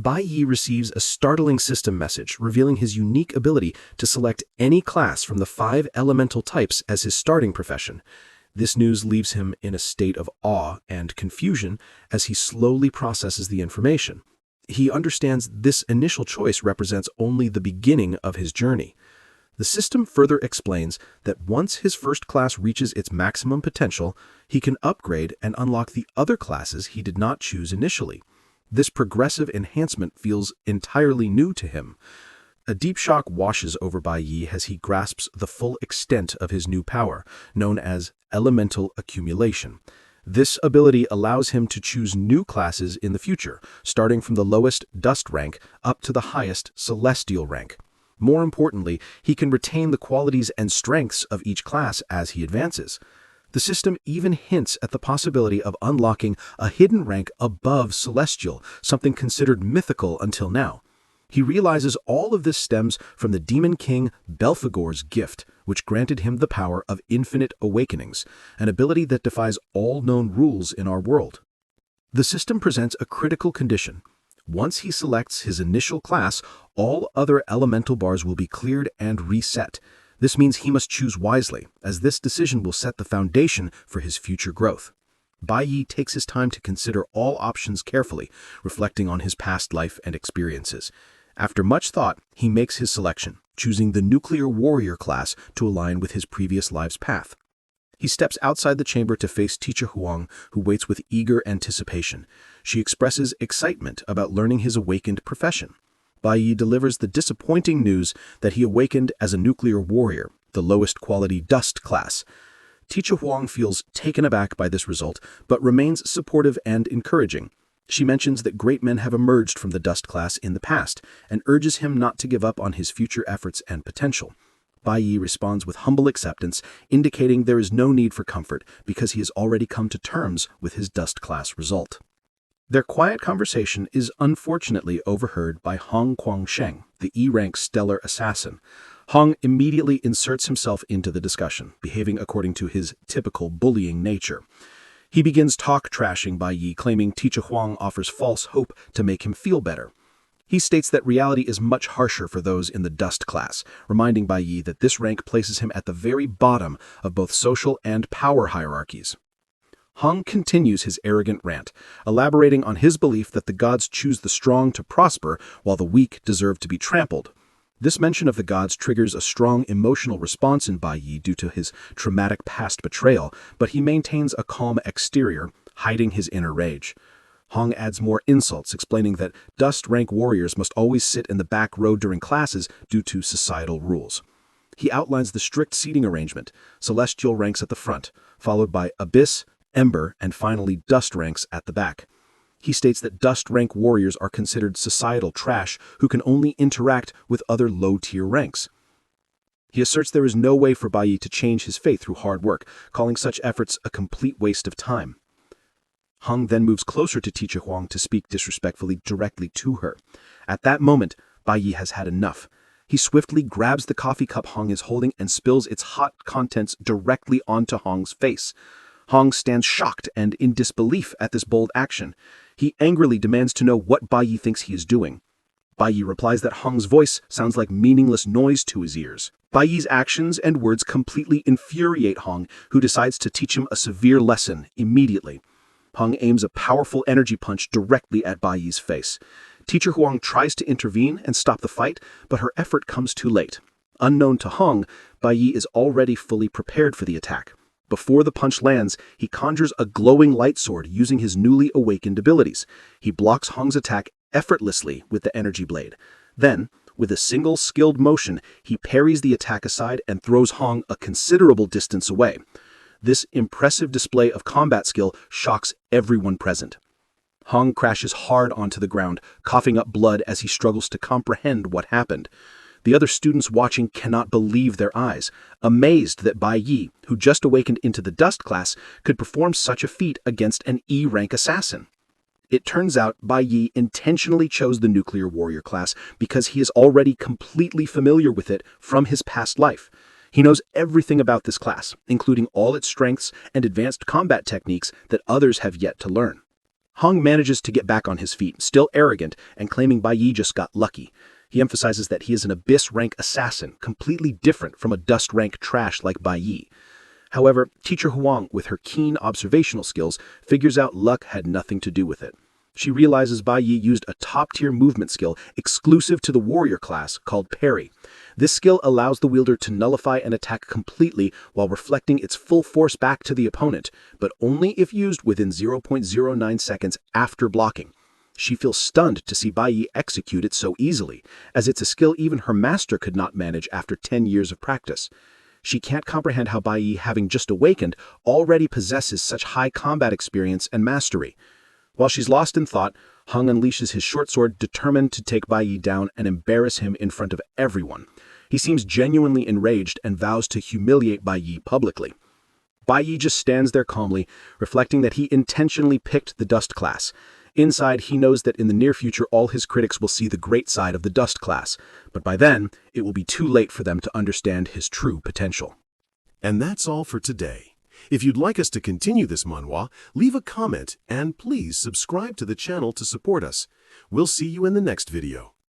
Bai Yi receives a startling system message revealing his unique ability to select any class from the 5 elemental types as his starting profession. This news leaves him in a state of awe and confusion as he slowly processes the information. He understands this initial choice represents only the beginning of his journey. The system further explains that once his first class reaches its maximum potential, he can upgrade and unlock the other classes he did not choose initially. This progressive enhancement feels entirely new to him. A deep shock washes over Bai Yi as he grasps the full extent of his new power, known as elemental accumulation. This ability allows him to choose new classes in the future, starting from the lowest dust rank up to the highest celestial rank. More importantly, he can retain the qualities and strengths of each class as he advances. The system even hints at the possibility of unlocking a hidden rank above celestial, something considered mythical until now. He realizes all of this stems from the demon king Belphegor's gift, which granted him the power of infinite awakenings, an ability that defies all known rules in our world. The system presents a critical condition. Once he selects his initial class, all other elemental bars will be cleared and reset. This means he must choose wisely, as this decision will set the foundation for his future growth. Bai Yi takes his time to consider all options carefully, reflecting on his past life and experiences. After much thought, he makes his selection, choosing the nuclear warrior class to align with his previous life's path. He steps outside the chamber to face Teacher Huang, who waits with eager anticipation. She expresses excitement about learning his awakened profession. Bai Yi delivers the disappointing news that he awakened as a nuclear warrior, the lowest quality dust class. Teacher Huang feels taken aback by this result, but remains supportive and encouraging. She mentions that great men have emerged from the dust class in the past, and urges him not to give up on his future efforts and potential. Bai Yi responds with humble acceptance, indicating there is no need for comfort because he has already come to terms with his dust class result. Their quiet conversation is unfortunately overheard by Hong Guangsheng, the E-rank stellar assassin. Hong immediately inserts himself into the discussion, behaving according to his typical bullying nature. He begins talk-trashing Bai Yi, claiming Teacher Huang offers false hope to make him feel better. He states that reality is much harsher for those in the dust class, reminding Bai Yi that this rank places him at the very bottom of both social and power hierarchies. Hong continues his arrogant rant, elaborating on his belief that the gods choose the strong to prosper while the weak deserve to be trampled. This mention of the gods triggers a strong emotional response in Bai Yi due to his traumatic past betrayal, but he maintains a calm exterior, hiding his inner rage. Hong adds more insults, explaining that dust rank warriors must always sit in the back row during classes due to societal rules. He outlines the strict seating arrangement, celestial ranks at the front, followed by abyss, ember, and finally dust ranks at the back. He states that dust rank warriors are considered societal trash who can only interact with other low-tier ranks. He asserts there is no way for Bai Yi to change his fate through hard work, calling such efforts a complete waste of time. Hong then moves closer to Teacher Huang to speak disrespectfully directly to her. At that moment, Bai Yi has had enough. He swiftly grabs the coffee cup Hong is holding and spills its hot contents directly onto Hong's face. Hong stands shocked and in disbelief at this bold action. He angrily demands to know what Bai Yi thinks he is doing. Bai Yi replies that Hong's voice sounds like meaningless noise to his ears. Bai Yi's actions and words completely infuriate Hong, who decides to teach him a severe lesson immediately. Hong aims a powerful energy punch directly at Bai Yi's face. Teacher Huang tries to intervene and stop the fight, but her effort comes too late. Unknown to Hong, Bai Yi is already fully prepared for the attack. Before the punch lands, he conjures a glowing light sword using his newly awakened abilities. He blocks Hong's attack effortlessly with the energy blade. Then, with a single skilled motion, he parries the attack aside and throws Hong a considerable distance away. This impressive display of combat skill shocks everyone present. Hong crashes hard onto the ground, coughing up blood as he struggles to comprehend what happened. The other students watching cannot believe their eyes, amazed that Bai Yi, who just awakened into the dust class, could perform such a feat against an E-rank assassin. It turns out Bai Yi intentionally chose the nuclear warrior class because he is already completely familiar with it from his past life. He knows everything about this class, including all its strengths and advanced combat techniques that others have yet to learn. Hong manages to get back on his feet, still arrogant and claiming Bai Yi just got lucky. He emphasizes that he is an abyss-rank assassin, completely different from a dust-rank trash like Bai Yi. However, Teacher Huang, with her keen observational skills, figures out luck had nothing to do with it. She realizes Bai Yi used a top-tier movement skill exclusive to the warrior class called parry. This skill allows the wielder to nullify an attack completely while reflecting its full force back to the opponent, but only if used within 0.09 seconds after blocking. She feels stunned to see Bai Yi execute it so easily, as it's a skill even her master could not manage after 10 years of practice. She can't comprehend how Bai Yi, having just awakened, already possesses such high combat experience and mastery. While she's lost in thought, Hong unleashes his short sword, determined to take Bai Yi down and embarrass him in front of everyone. He seems genuinely enraged and vows to humiliate Bai Yi publicly. Bai Yi just stands there calmly, reflecting that he intentionally picked the dust class. Inside, he knows that in the near future all his critics will see the great side of the dust class, but by then, it will be too late for them to understand his true potential. And that's all for today. If you'd like us to continue this manhwa, leave a comment and please subscribe to the channel to support us. We'll see you in the next video.